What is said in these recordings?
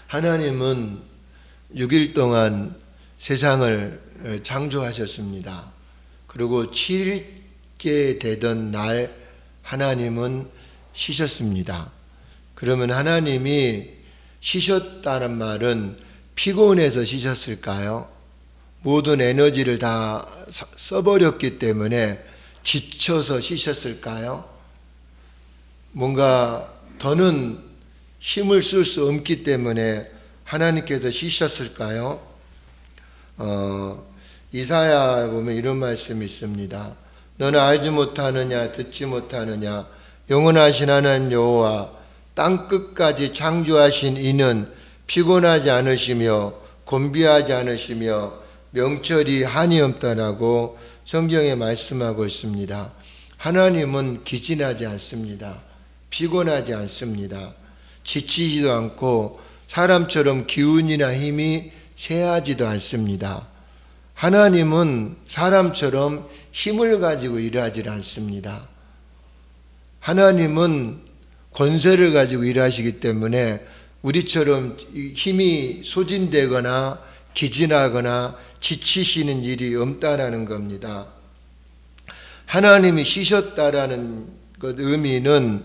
하나님은 6일 동안 세상을 창조하셨습니다. 그리고 7일째 되던 날 하나님은 쉬셨습니다. 그러면 하나님이 쉬셨다는 말은 피곤해서 쉬셨을까요? 모든 에너지를 다 써버렸기 때문에 지쳐서 쉬셨을까요? 뭔가 더는 힘을 쓸 수 없기 때문에 하나님께서 쉬셨을까요? 이사야 보면 이런 말씀이 있습니다. 너는 알지 못하느냐 듣지 못하느냐 영원하신 하나님 여호와 땅끝까지 창조하신 이는 피곤하지 않으시며 곤비하지 않으시며 명철이 한이 없다라고 성경에 말씀하고 있습니다. 하나님은 기진하지 않습니다. 피곤하지 않습니다. 지치지도 않고 사람처럼 기운이나 힘이 쇠하지도 않습니다. 하나님은 사람처럼 힘을 가지고 일하지 않습니다. 하나님은 권세를 가지고 일하시기 때문에 우리처럼 힘이 소진되거나 기진하거나 지치시는 일이 없다라는 겁니다. 하나님이 쉬셨다라는 것 의미는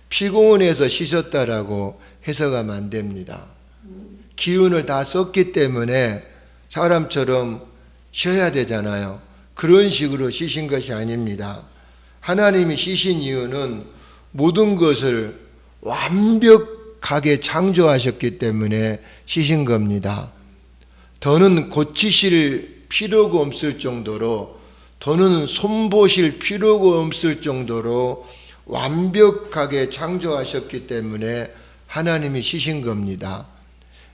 피곤해서 쉬셨다라고 해석하면 안 됩니다. 기운을 다 썼기 때문에 사람처럼 쉬어야 되잖아요. 그런 식으로 쉬신 것이 아닙니다. 하나님이 쉬신 이유는 모든 것을 완벽하게 창조하셨기 때문에 쉬신 겁니다. 더는 고치실 필요가 없을 정도로, 더는 손보실 필요가 없을 정도로 완벽하게 창조하셨기 때문에 하나님이 쉬신 겁니다.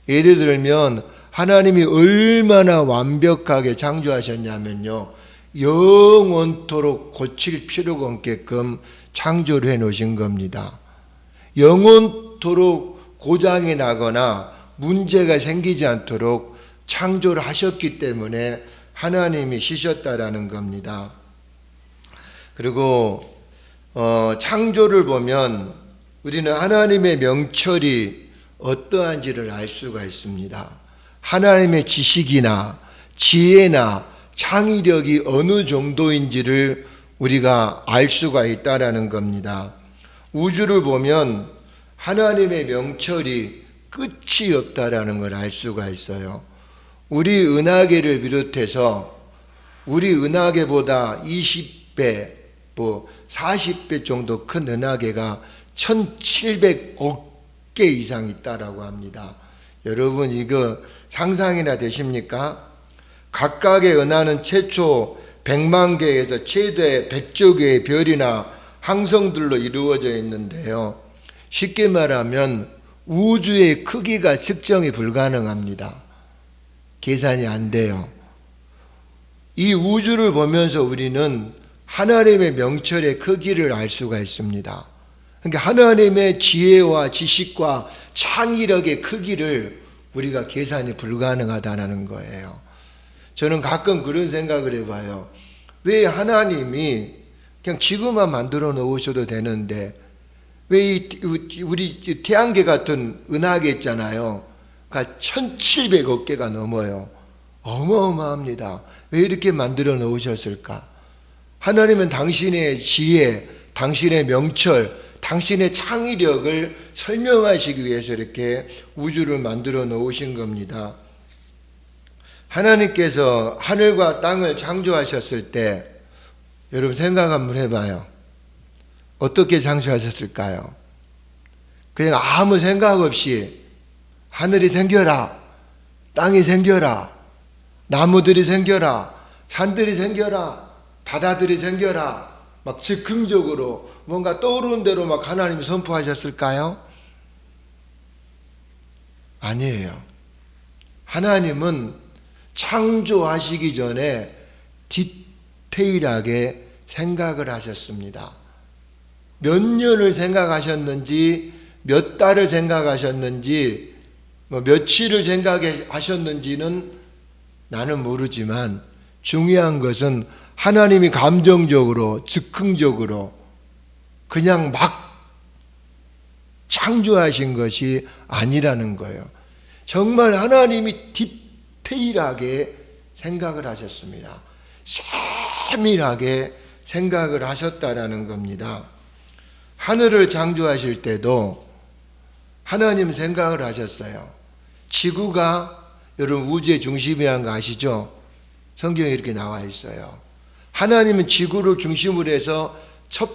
예를 들면 하나님이 얼마나 완벽하게 창조하셨냐면요, 영원토록 고칠 필요가 없게끔 창조를 해 놓으신 겁니다. 영원토록 고장이 나거나 문제가 생기지 않도록 창조를 하셨기 때문에 하나님이 쉬셨다라는 겁니다. 그리고 창조를 보면 우리는 하나님의 명철이 어떠한지를 알 수가 있습니다. 하나님의 지식이나 지혜나 창의력이 어느 정도인지를 우리가 알 수가 있다라는 겁니다. 우주를 보면 하나님의 명철이 끝이 없다라는 걸 알 수가 있어요. 우리 은하계를 비롯해서 우리 은하계보다 20배, 40배 정도 큰 은하계가 1700억 개 이상 있다라고 합니다. 여러분 이거 상상이나 되십니까? 각각의 은하는 최초 100만 개에서 최대 100조 개의 별이나 항성들로 이루어져 있는데요. 쉽게 말하면 우주의 크기가 측정이 불가능합니다. 계산이 안 돼요. 이 우주를 보면서 우리는 하나님의 명철의 크기를 알 수가 있습니다. 그러니까 하나님의 지혜와 지식과 창의력의 크기를 우리가 계산이 불가능하다는 거예요. 저는 가끔 그런 생각을 해봐요. 왜 하나님이 그냥 지구만 만들어 놓으셔도 되는데 왜 우리 태양계 같은 은하계 있잖아요. 그러니까 1700억 개가 넘어요. 어마어마합니다. 왜 이렇게 만들어 놓으셨을까? 하나님은 당신의 지혜, 당신의 명철, 당신의 창의력을 설명하시기 위해서 이렇게 우주를 만들어 놓으신 겁니다. 하나님께서 하늘과 땅을 창조하셨을 때 여러분 생각 한번 해봐요. 어떻게 창조하셨을까요? 그냥 아무 생각 없이 하늘이 생겨라, 땅이 생겨라, 나무들이 생겨라, 산들이 생겨라, 바다들이 생겨라, 막 즉흥적으로 뭔가 떠오르는 대로 막 하나님이 선포하셨을까요? 아니에요. 하나님은 창조하시기 전에 디테일하게 생각을 하셨습니다. 몇 년을 생각하셨는지, 몇 달을 생각하셨는지, 며칠을 생각하셨는지는 나는 모르지만 중요한 것은 하나님이 감정적으로, 즉흥적으로 그냥 막 창조하신 것이 아니라는 거예요. 정말 하나님이 디테일하게 생각을 하셨습니다. 세밀하게 생각을 하셨다라는 겁니다. 하늘을 창조하실 때도 하나님 생각을 하셨어요. 지구가 여러분 우주의 중심이라는 거 아시죠? 성경에 이렇게 나와 있어요. 하나님은 지구를 중심으로 해서 첫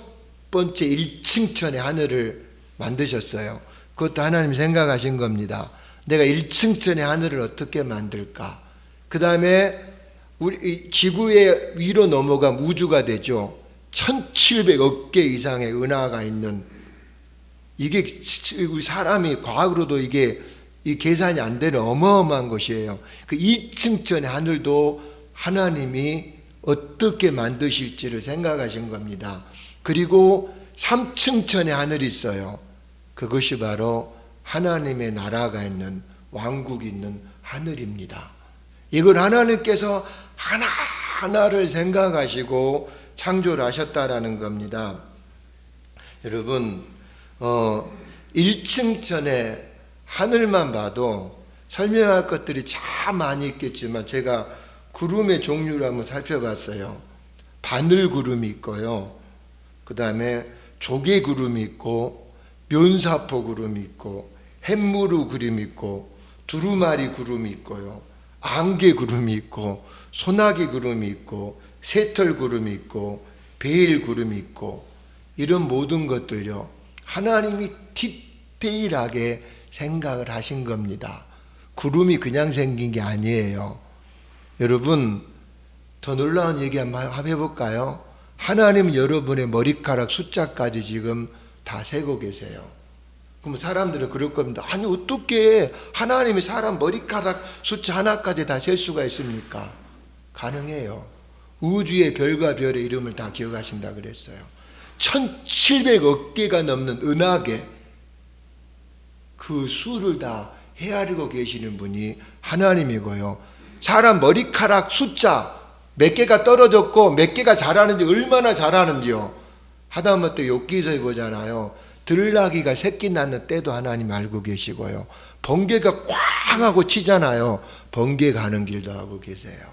번째 1층천의 하늘을 만드셨어요. 그것도 하나님 생각하신 겁니다. 내가 1층천의 하늘을 어떻게 만들까? 그 다음에 우리 지구의 위로 넘어가면 우주가 되죠. 1700억 개 이상의 은하가 있는, 이게 우리 사람이 과학으로도 이게 이 계산이 안 되는 어마어마한 것이에요. 그 2층천의 하늘도 하나님이 어떻게 만드실지를 생각하신 겁니다. 그리고 3층천의 하늘이 있어요. 그것이 바로 하나님의 나라가 있는, 왕국이 있는 하늘입니다. 이걸 하나님께서 하나하나를 생각하시고 창조를 하셨다라는 겁니다. 여러분 1층천의 하늘만 봐도 설명할 것들이 참 많이 있겠지만 제가 구름의 종류를 한번 살펴봤어요. 바늘구름이 있고요. 그 다음에 조개구름이 있고 면사포구름이 있고 햇무르구름이 있고 두루마리 구름이 있고요. 안개구름이 있고 소나기구름이 있고 새털구름이 있고 베일구름이 있고, 이런 모든 것들요 하나님이 디테일하게 생각을 하신 겁니다. 구름이 그냥 생긴 게 아니에요. 여러분 더 놀라운 얘기 한번 해볼까요? 하나님은 여러분의 머리카락 숫자까지 지금 다 세고 계세요. 그럼 사람들은 그럴 겁니다. 아니 어떻게 하나님이 사람 머리카락 숫자 하나까지 다 셀 수가 있습니까? 가능해요. 우주의 별과 별의 이름을 다 기억하신다 그랬어요. 1700억 개가 넘는 은하계, 그 수를 다 헤아리고 계시는 분이 하나님이고요. 사람 머리카락 숫자 몇 개가 떨어졌고 몇 개가 자라는지, 얼마나 자라는지요. 하다못해 욥기서에 보잖아요. 들나귀가 새끼 낳는 때도 하나님 알고 계시고요. 번개가 쾅 하고 치잖아요. 번개 가는 길도 알고 계세요.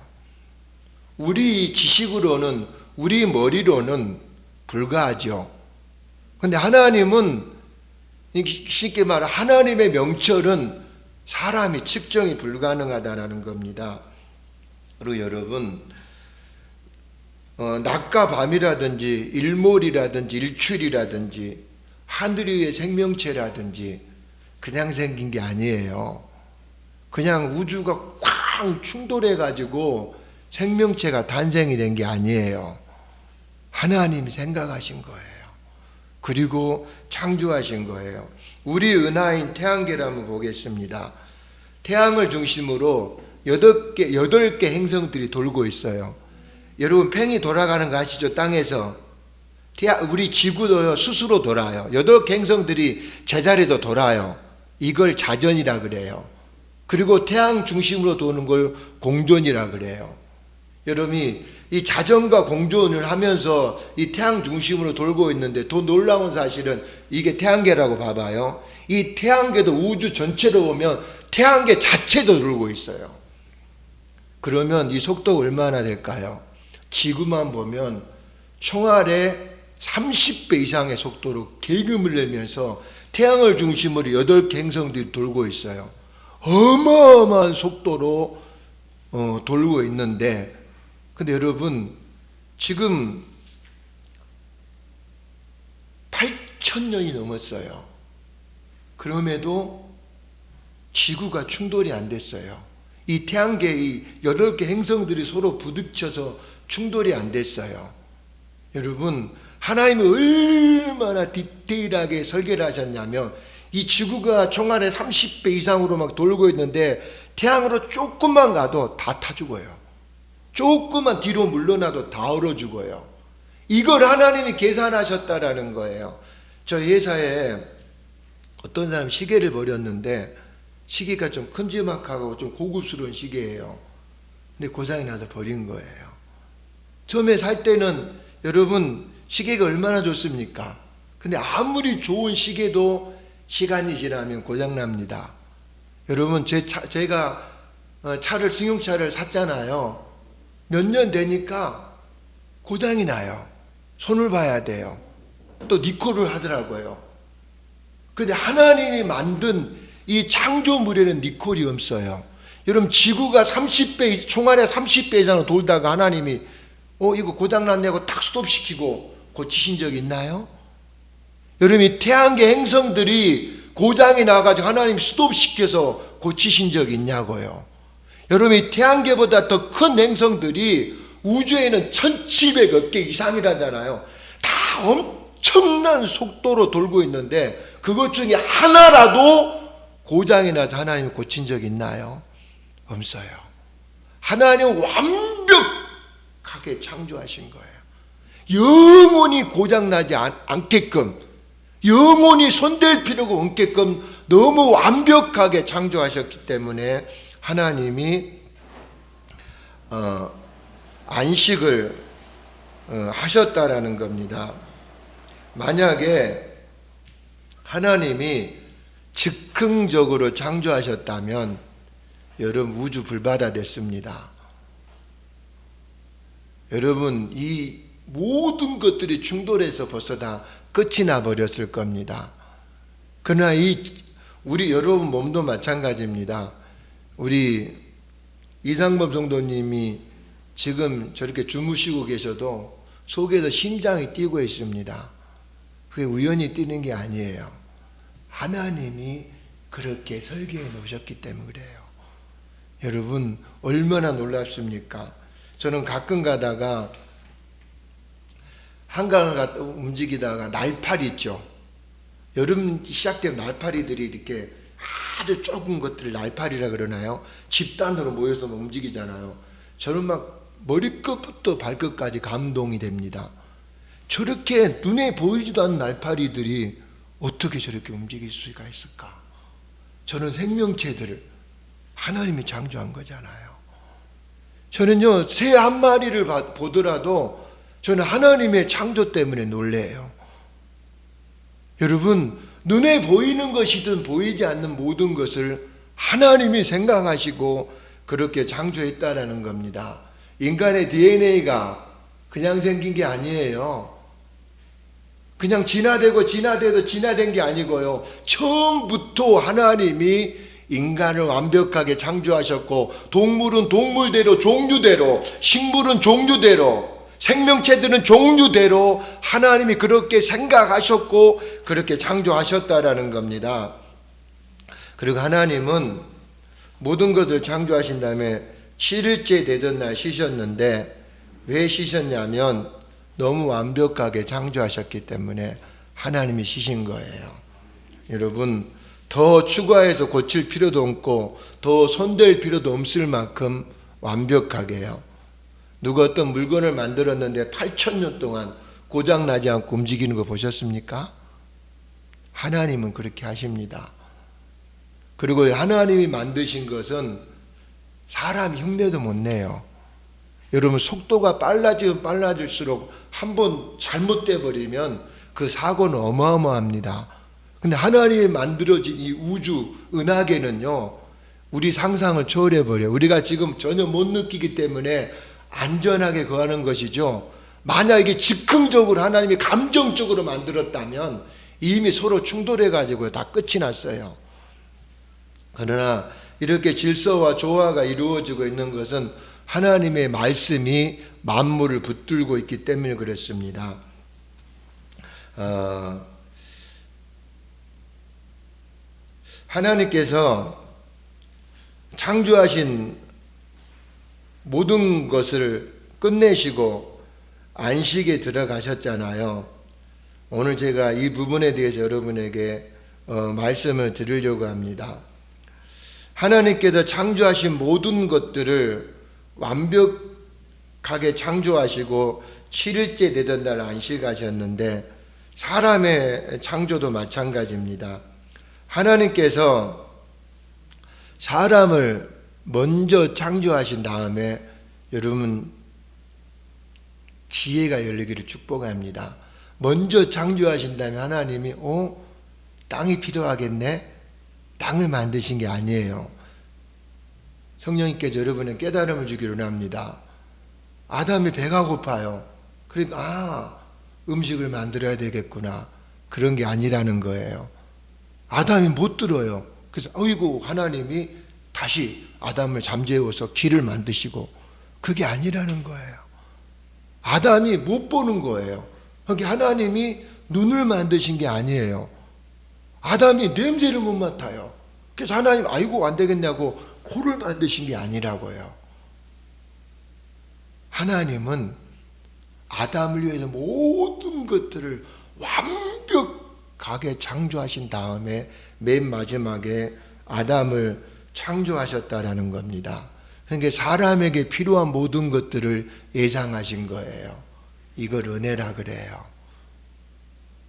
우리 지식으로는, 우리 머리로는 불가하죠. 근데 하나님은, 쉽게 말해 하나님의 명철은 사람이 측정이 불가능하다는 겁니다. 그리고 여러분 낮과 밤이라든지 일몰이라든지 일출이라든지 하늘 위의 생명체라든지 그냥 생긴 게 아니에요. 그냥 우주가 쾅 충돌해 가지고 생명체가 탄생이 된 게 아니에요. 하나님이 생각하신 거예요. 그리고 창조하신 거예요. 우리 은하인 태양계를 한번 보겠습니다. 태양을 중심으로 8개 행성들이 돌고 있어요. 여러분 팽이 돌아가는 거 아시죠? 땅에서. 우리 지구도 스스로 돌아요. 8개 행성들이 제자리도 돌아요. 이걸 자전이라 그래요. 그리고 태양 중심으로 도는 걸 공전이라 그래요. 여러분이 이 자전과 공전을 하면서 이 태양 중심으로 돌고 있는데, 더 놀라운 사실은 이게 태양계라고 봐봐요. 이 태양계도 우주 전체로 보면 태양계 자체도 돌고 있어요. 그러면 이 속도가 얼마나 될까요? 지구만 보면 총알의 30배 이상의 속도로 계급을 내면서 태양을 중심으로 8개 행성들이 돌고 있어요. 어마어마한 속도로 돌고 있는데, 근데 여러분 지금 8,000년이 넘었어요. 그럼에도 지구가 충돌이 안 됐어요. 이 태양계 이 8개 행성들이 서로 부딪혀서 충돌이 안 됐어요. 여러분 하나님이 얼마나 디테일하게 설계를 하셨냐면, 이 지구가 총알의 30배 이상으로 막 돌고 있는데 태양으로 조금만 가도 다 타 죽어요. 조금만 뒤로 물러나도 다 얼어 죽어요. 이걸 하나님이 계산하셨다라는 거예요. 저 회사에 어떤 사람 시계를 버렸는데, 시계가 좀 큼지막하고 좀 고급스러운 시계예요. 근데 고장이 나서 버린 거예요. 처음에 살 때는 여러분 시계가 얼마나 좋습니까? 근데 아무리 좋은 시계도 시간이 지나면 고장납니다. 여러분 제가 차를 승용차를 샀잖아요. 몇 년 되니까 고장이 나요. 손을 봐야 돼요. 또 니콜을 하더라고요. 근데 하나님이 만든 이 창조물에는 니콜이 없어요. 여러분 지구가 30배 총알의 30배 이상으로 돌다가 하나님이 이거 고장났냐고 딱 스톱시키고 고치신 적 있나요? 여러분 이 태양계 행성들이 고장이 나가지고 하나님이 스톱시켜서 고치신 적 있냐고요. 여러분 이 태양계보다 더 큰 행성들이 우주에는 1700억 개 이상이라잖아요. 다 엄청난 속도로 돌고 있는데 그것 중에 하나라도 고장이 나서 하나님이 고친 적 있나요? 없어요. 하나님은 완벽하게 창조하신 거예요. 영원히 고장나지 않게끔, 영원히 손댈 필요가 없게끔 너무 완벽하게 창조하셨기 때문에 하나님이 안식을 하셨다라는 겁니다. 만약에 하나님이 즉흥적으로 창조하셨다면 여러분 우주 불바다 됐습니다. 여러분 이 모든 것들이 충돌해서 벌써 다 끝이 나 버렸을 겁니다. 그러나 우리 여러분 몸도 마찬가지입니다. 우리 이상범 성도님이 지금 저렇게 주무시고 계셔도 속에서 심장이 뛰고 있습니다. 그게 우연히 뛰는 게 아니에요. 하나님이 그렇게 설계해 놓으셨기 때문에 그래요. 여러분 얼마나 놀랍습니까? 저는 가끔 가다가 한강을 움직이다가 날파리 있죠. 여름 시작되면 날파리들이 이렇게 아주 조금 것들을 날파리라 그러나요? 집단으로 모여서 움직이잖아요. 저는 막 머리끝부터 발끝까지 감동이 됩니다. 저렇게 눈에 보이지도 않는 날파리들이 어떻게 저렇게 움직일 수가 있을까? 저는 생명체들을 하나님이 창조한 거잖아요. 저는요 새 한 마리를 보더라도 저는 하나님의 창조 때문에 놀래요. 여러분 눈에 보이는 것이든 보이지 않는 모든 것을 하나님이 생각하시고 그렇게 창조했다라는 겁니다. 인간의 DNA가 그냥 생긴 게 아니에요. 그냥 진화되고 진화돼도 진화된 게 아니고요. 처음부터 하나님이 인간을 완벽하게 창조하셨고 동물은 동물대로 종류대로 식물은 종류대로 생명체들은 종류대로 하나님이 그렇게 생각하셨고 그렇게 창조하셨다라는 겁니다. 그리고 하나님은 모든 것을 창조하신 다음에 7일째 되던 날 쉬셨는데 왜 쉬셨냐면 너무 완벽하게 창조하셨기 때문에 하나님이 쉬신 거예요. 여러분 더 추가해서 고칠 필요도 없고 더 손댈 필요도 없을 만큼 완벽하게요. 누가 어떤 물건을 만들었는데 8,000년 동안 고장나지 않고 움직이는 거 보셨습니까? 하나님은 그렇게 하십니다. 그리고 하나님이 만드신 것은 사람이 흉내도 못 내요. 여러분 속도가 빨라지면 빨라질수록 한번 잘못돼 버리면 그 사고는 어마어마합니다. 근데 하나님이 만들어진 이 우주 은하계는요 우리 상상을 초월해 버려요. 우리가 지금 전혀 못 느끼기 때문에 안전하게 거하는 것이죠. 만약에 즉흥적으로 하나님이 감정적으로 만들었다면 이미 서로 충돌해 가지고 다 끝이 났어요. 그러나 이렇게 질서와 조화가 이루어지고 있는 것은 하나님의 말씀이 만물을 붙들고 있기 때문에 그렇습니다. 하나님께서 창조하신 모든 것을 끝내시고 안식에 들어가셨잖아요. 오늘 제가 이 부분에 대해서 여러분에게 말씀을 드리려고 합니다. 하나님께서 창조하신 모든 것들을 완벽하게 창조하시고 7일째 되던 날 안식하셨는데 사람의 창조도 마찬가지입니다. 하나님께서 사람을 먼저 창조하신 다음에 여러분 지혜가 열리기를 축복합니다. 먼저 창조하신 다음에 하나님이 땅이 필요하겠네? 땅을 만드신 게 아니에요. 성령님께서 여러분의 깨달음을 주기로 합니다. 아담이 배가 고파요. 그러니까 음식을 만들어야 되겠구나. 그런 게 아니라는 거예요. 아담이 못 들어요. 그래서 어이구 하나님이 다시 아담을 잠재워서 길을 만드시고, 그게 아니라는 거예요. 아담이 못 보는 거예요. 그러니까 하나님이 눈을 만드신 게 아니에요. 아담이 냄새를 못 맡아요. 그래서 하나님 아이고 안 되겠냐고 코를 만드신 게 아니라고요. 하나님은 아담을 위해서 모든 것들을 완벽하게 창조하신 다음에 맨 마지막에 아담을 창조하셨다라는 겁니다. 그러니까 사람에게 필요한 모든 것들을 예상하신 거예요. 이걸 은혜라 그래요.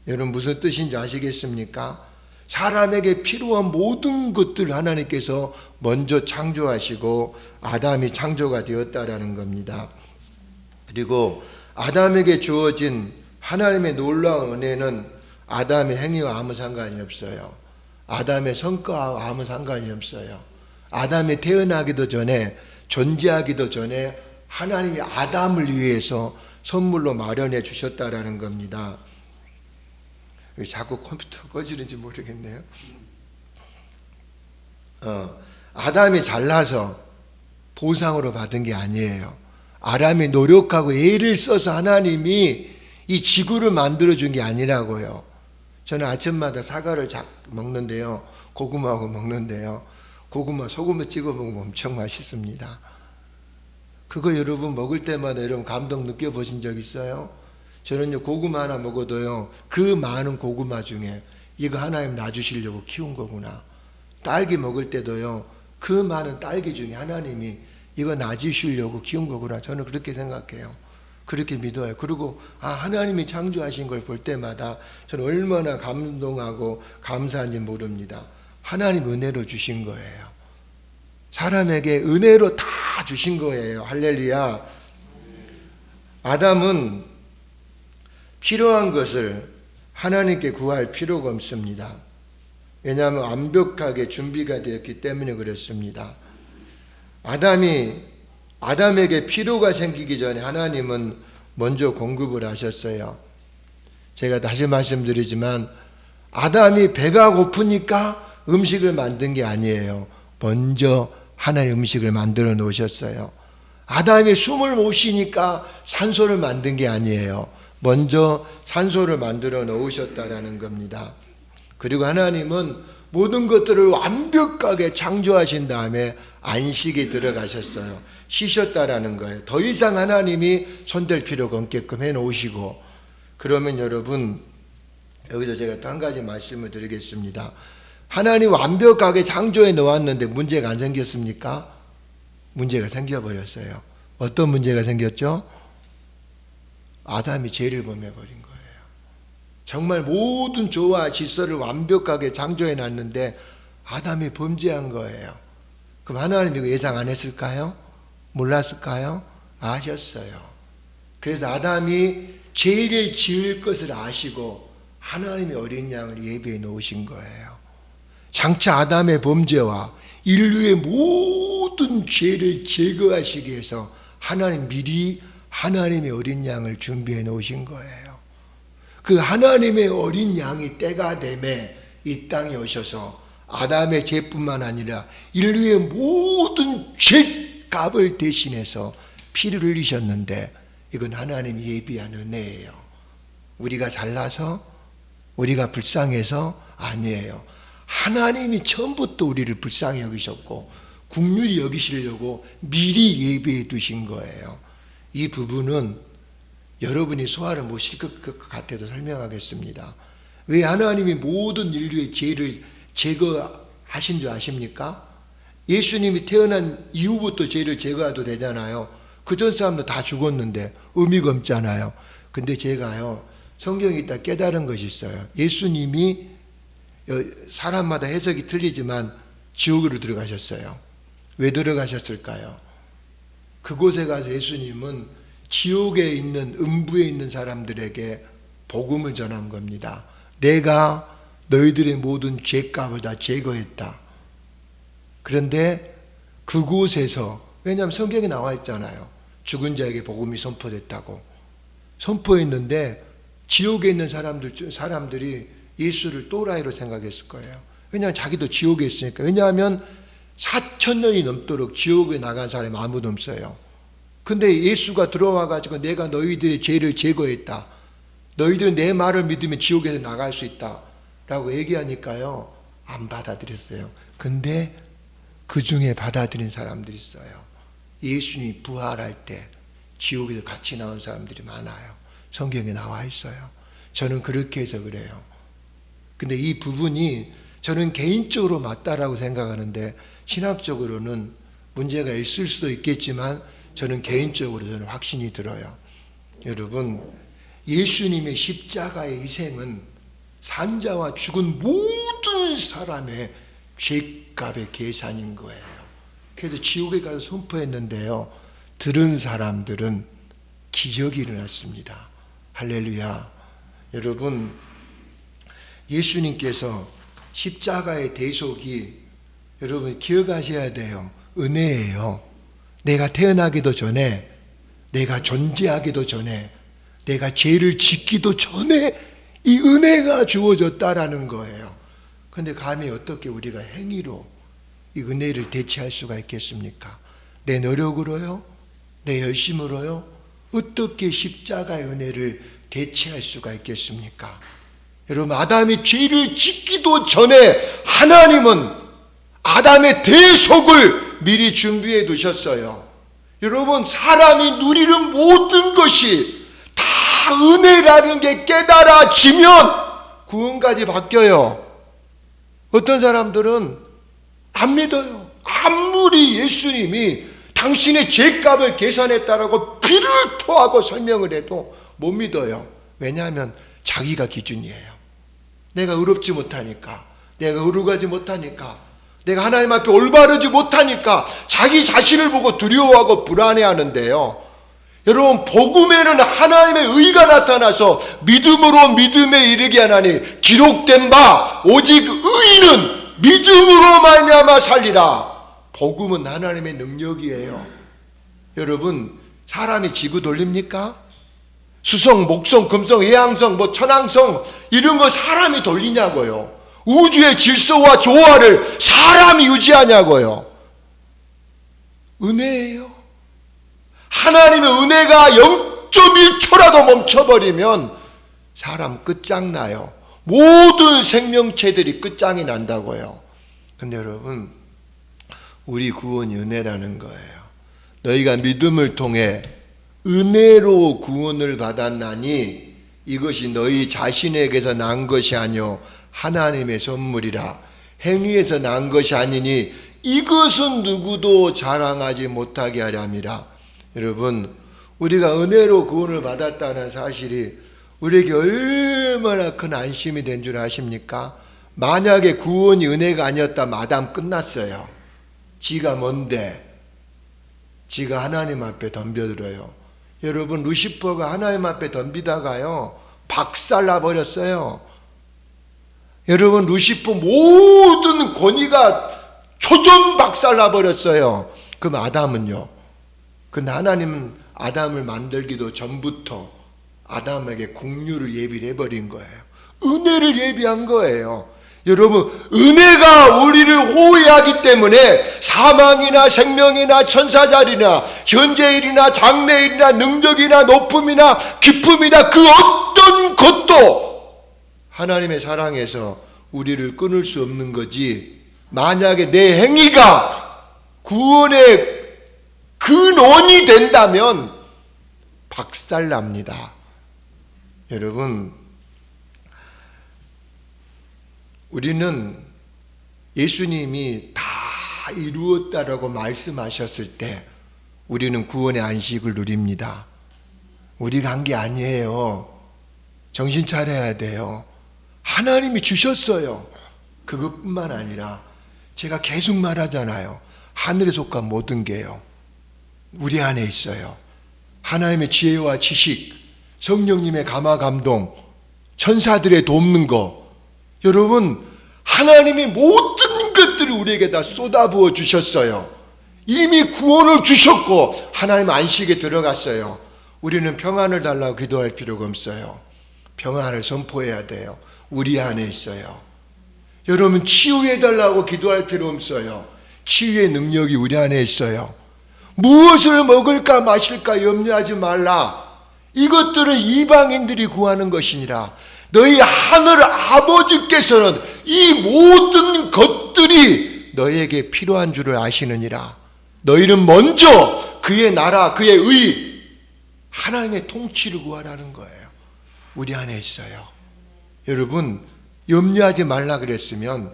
여러분 무슨 뜻인지 아시겠습니까? 사람에게 필요한 모든 것들을 하나님께서 먼저 창조하시고 아담이 창조가 되었다라는 겁니다. 그리고 아담에게 주어진 하나님의 놀라운 은혜는 아담의 행위와 아무 상관이 없어요. 아담의 성과와 아무 상관이 없어요. 아담이 태어나기도 전에, 존재하기도 전에 하나님이 아담을 위해서 선물로 마련해 주셨다라는 겁니다. 자꾸 컴퓨터 꺼지는지 모르겠네요. 아담이 잘나서 보상으로 받은 게 아니에요. 아담이 노력하고 애를 써서 하나님이 이 지구를 만들어준 게 아니라고요. 저는 아침마다 사과를 먹는데요. 고구마하고 먹는데요. 고구마 소금에 찍어 먹으면 엄청 맛있습니다. 그거 여러분 먹을 때마다 여러분 감동 느껴보신 적 있어요? 저는요 고구마 하나 먹어도요 그 많은 고구마 중에 이거 하나님 놔주시려고 키운 거구나. 딸기 먹을 때도요 그 많은 딸기 중에 하나님이 이거 놔주시려고 키운 거구나. 저는 그렇게 생각해요. 그렇게 믿어요. 그리고 하나님이 창조하신 걸 볼 때마다 저는 얼마나 감동하고 감사한지 모릅니다. 하나님 은혜로 주신 거예요. 사람에게 은혜로 다 주신 거예요. 할렐루야. 아담은 필요한 것을 하나님께 구할 필요가 없습니다. 왜냐하면 완벽하게 준비가 되었기 때문에 그렇습니다. 아담에게 필요가 생기기 전에 하나님은 먼저 공급을 하셨어요. 제가 다시 말씀드리지만 아담이 배가 고프니까 음식을 만든 게 아니에요. 먼저 하나님 음식을 만들어 놓으셨어요. 아담이 숨을 못 쉬니까 산소를 만든 게 아니에요. 먼저 산소를 만들어 놓으셨다라는 겁니다. 그리고 하나님은 모든 것들을 완벽하게 창조하신 다음에 안식에 들어가셨어요. 쉬셨다라는 거예요. 더 이상 하나님이 손댈 필요가 없게끔 해놓으시고. 그러면 여러분 여기서 제가 또 한 가지 말씀을 드리겠습니다. 하나님 완벽하게 창조해 놓았는데 문제가 안 생겼습니까? 문제가 생겨버렸어요. 어떤 문제가 생겼죠? 아담이 죄를 범해버린 거예요. 정말 모든 조화 질서를 완벽하게 창조해 놨는데 아담이 범죄한 거예요. 그럼 하나님이 이거 예상 안 했을까요? 몰랐을까요? 아셨어요. 그래서 아담이 죄를 지을 것을 아시고 하나님의 어린 양을 예비해 놓으신 거예요. 장차 아담의 범죄와 인류의 모든 죄를 제거하시기 위해서 하나님 미리 하나님의 어린 양을 준비해 놓으신 거예요. 그 하나님의 어린 양이 때가 되매 이 땅에 오셔서 아담의 죄뿐만 아니라 인류의 모든 죄값을 대신해서 피를 흘리셨는데 이건 하나님이 예비한 은혜예요. 우리가 잘나서 우리가 불쌍해서 아니에요. 하나님이 처음부터 우리를 불쌍히 여기셨고 긍휼히 여기시려고 미리 예비해 두신 거예요. 이 부분은 여러분이 소화를 못실 것 같아도 설명하겠습니다. 왜 하나님이 모든 인류의 죄를 제거하신 줄 아십니까? 예수님이 태어난 이후부터 죄를 제거해도 되잖아요. 그전 사람도 다 죽었는데 의미가 없잖아요. 근데 제가요 성경에 있다 깨달은 것이 있어요. 예수님이 사람마다 해석이 틀리지만 지옥으로 들어가셨어요. 왜 들어가셨을까요? 그곳에 가서 예수님은 지옥에 있는 음부에 있는 사람들에게 복음을 전한 겁니다. 내가 너희들의 모든 죄값을 다 제거했다. 그런데 그곳에서, 왜냐하면 성경에 나와 있잖아요. 죽은 자에게 복음이 선포됐다고. 선포했는데 지옥에 있는 사람들이 예수를 또라이로 생각했을 거예요. 왜냐하면 자기도 지옥에 있으니까. 왜냐하면 4,000년이 넘도록 지옥에 나간 사람이 아무도 없어요. 근데 예수가 들어와가지고 내가 너희들의 죄를 제거했다. 너희들은 내 말을 믿으면 지옥에서 나갈 수 있다. 라고 얘기하니까요. 안 받아들였어요. 근데 그 중에 받아들인 사람들이 있어요. 예수님이 부활할 때 지옥에서 같이 나온 사람들이 많아요. 성경에 나와 있어요. 저는 그렇게 해서 그래요. 근데 이 부분이 저는 개인적으로 맞다라고 생각하는데 신학적으로는 문제가 있을 수도 있겠지만 저는 개인적으로 저는 확신이 들어요. 여러분, 예수님의 십자가의 희생은 산자와 죽은 모든 사람의 죄값의 계산인 거예요. 그래서 지옥에 가서 선포했는데요. 들은 사람들은 기적이 일어났습니다. 할렐루야. 여러분, 예수님께서 십자가의 대속이 여러분 기억하셔야 돼요. 은혜예요. 내가 태어나기도 전에, 내가 존재하기도 전에, 내가 죄를 짓기도 전에 이 은혜가 주어졌다라는 거예요. 그런데 감히 어떻게 우리가 행위로 이 은혜를 대체할 수가 있겠습니까? 내 노력으로요? 내 열심으로요? 어떻게 십자가의 은혜를 대체할 수가 있겠습니까? 여러분, 아담이 죄를 짓기도 전에 하나님은 아담의 대속을 미리 준비해 두셨어요. 여러분, 사람이 누리는 모든 것이 다 은혜라는 게 깨달아지면 구원까지 바뀌어요. 어떤 사람들은 안 믿어요. 아무리 예수님이 당신의 죄값을 계산했다라고 피를 토하고 설명을 해도 못 믿어요. 왜냐하면 자기가 기준이에요. 내가 의롭지 못하니까, 내가 의로가지 못하니까, 내가 하나님 앞에 올바르지 못하니까 자기 자신을 보고 두려워하고 불안해하는데요. 여러분, 복음에는 하나님의 의가 나타나서 믿음으로 믿음에 이르게 하나니 기록된 바 오직 의인은 믿음으로 말미암아 살리라. 복음은 하나님의 능력이에요. 여러분, 사람이 지구 돌립니까? 수성, 목성, 금성, 해왕성, 천왕성 이런 거 사람이 돌리냐고요. 우주의 질서와 조화를 사람이 유지하냐고요. 은혜예요. 하나님의 은혜가 0.1초라도 멈춰버리면 사람 끝장나요. 모든 생명체들이 끝장이 난다고요. 근데 여러분, 우리 구원이 은혜라는 거예요. 너희가 믿음을 통해 은혜로 구원을 받았나니 이것이 너희 자신에게서 난 것이 아니요 하나님의 선물이라. 행위에서 난 것이 아니니 이것은 누구도 자랑하지 못하게 하려 함이라. 여러분, 우리가 은혜로 구원을 받았다는 사실이 우리에게 얼마나 큰 안심이 된 줄 아십니까? 만약에 구원이 은혜가 아니었다면 아담 끝났어요. 지가 뭔데? 지가 하나님 앞에 덤벼들어요. 여러분, 루시퍼가 하나님 앞에 덤비다가요 박살나 버렸어요. 여러분, 루시퍼 모든 권위가 초전 박살나 버렸어요. 그럼 아담은요? 근데 하나님은 아담을 만들기도 전부터 아담에게 국류를 예비를 해버린 거예요. 은혜를 예비한 거예요. 여러분, 은혜가 우리를 호위하기 때문에 사망이나 생명이나 천사자리나 현재일이나 장래일이나 능력이나 높음이나 기쁨이나 그 어떤 것도 하나님의 사랑에서 우리를 끊을 수 없는 거지. 만약에 내 행위가 구원의 근원이 된다면 박살납니다. 여러분, 우리는 예수님이 다 이루었다라고 말씀하셨을 때 우리는 구원의 안식을 누립니다. 우리가 한 게 아니에요. 정신 차려야 돼요. 하나님이 주셨어요. 그것뿐만 아니라 제가 계속 말하잖아요. 하늘에 속한 모든 게요 우리 안에 있어요. 하나님의 지혜와 지식, 성령님의 감화 감동, 천사들의 돕는 거, 여러분, 하나님이 모든 것들을 우리에게 다 쏟아부어 주셨어요. 이미 구원을 주셨고 하나님 안식에 들어갔어요. 우리는 평안을 달라고 기도할 필요가 없어요. 평안을 선포해야 돼요. 우리 안에 있어요. 여러분, 치유해 달라고 기도할 필요 없어요. 치유의 능력이 우리 안에 있어요. 무엇을 먹을까 마실까 염려하지 말라. 이것들은 이방인들이 구하는 것이니라. 너희 하늘 아버지께서는 이 모든 것들이 너희에게 필요한 줄을 아시느니라. 너희는 먼저 그의 나라, 그의 의, 하나님의 통치를 구하라는 거예요. 우리 안에 있어요. 여러분, 염려하지 말라 그랬으면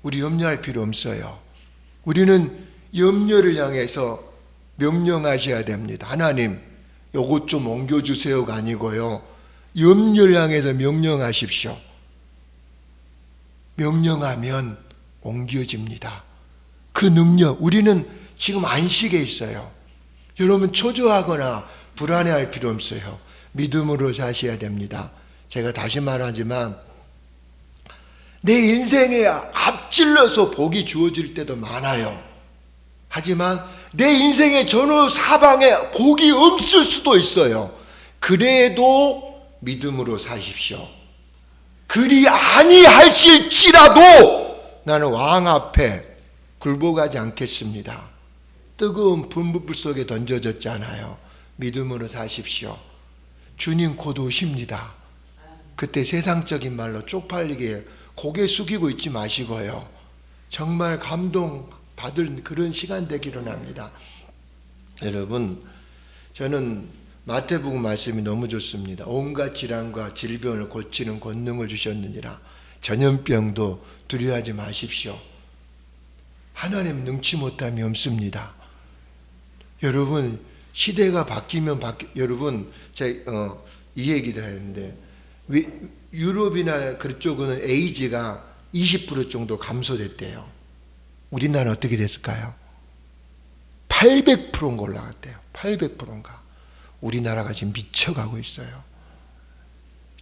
우리 염려할 필요 없어요. 우리는 염려를 향해서 명령하셔야 됩니다. 하나님, 요것 좀 옮겨주세요가 아니고요, 염려를 향해서 명령하십시오. 명령하면 옮겨집니다. 그 능력, 우리는 지금 안식에 있어요. 여러분, 초조하거나 불안해할 필요 없어요. 믿음으로 사셔야 됩니다. 제가 다시 말하지만 내 인생에 앞질러서 복이 주어질 때도 많아요. 하지만 내 인생의 전후 사방에 복이 없을 수도 있어요. 그래도 믿음으로 사십시오. 그리 아니하실지라도 나는 왕 앞에 굴복하지 않겠습니다. 뜨거운 분부불 속에 던져졌잖아요. 믿음으로 사십시오. 주님 곧 오십니다. 그때 세상적인 말로 쪽팔리게 고개 숙이고 있지 마시고요, 정말 감동 받을 그런 시간 되기를 합니다. 여러분, 저는 마태복음 말씀이 너무 좋습니다. 온갖 질환과 질병을 고치는 권능을 주셨느니라. 전염병도 두려워하지 마십시오. 하나님 능치 못함이 없습니다. 여러분, 시대가 바뀌면 여러분, 제가 이 얘기도 했는데, 유럽이나 그쪽은 에이즈가 20% 정도 감소됐대요. 우리나라는 어떻게 됐을까요? 800%인가 올라갔대요. 800%인가. 우리나라가 지금 미쳐가고 있어요.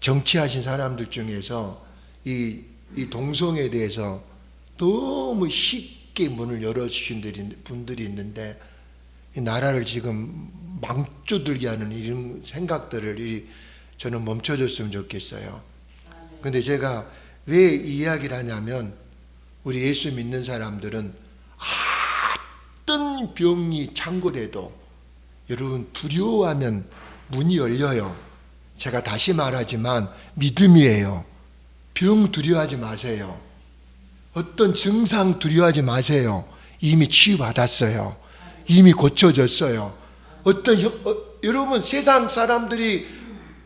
정치하신 사람들 중에서 이 동성애에 대해서 너무 쉽게 문을 열어주신 분들이 있는데, 이 나라를 지금 망조들게 하는 이런 생각들을 저는 멈춰줬으면 좋겠어요. 근데 제가 왜 이 이야기를 하냐면, 우리 예수 믿는 사람들은 어떤 병이 창궐해도 여러분 두려워하면 문이 열려요. 제가 다시 말하지만 믿음이에요. 병 두려워하지 마세요. 어떤 증상 두려워하지 마세요. 이미 치유받았어요. 이미 고쳐졌어요. 여러분, 세상 사람들이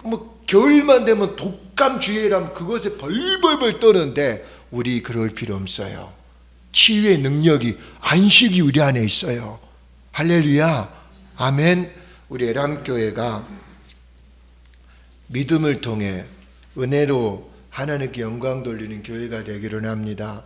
뭐 겨울만 되면 독감 주의라면 그것에 벌벌벌 떠는데 우리 그럴 필요 없어요. 치유의 능력이, 안식이 우리 안에 있어요. 할렐루야, 아멘. 우리 에람교회가 믿음을 통해 은혜로 하나님께 영광 돌리는 교회가 되기를 합니다.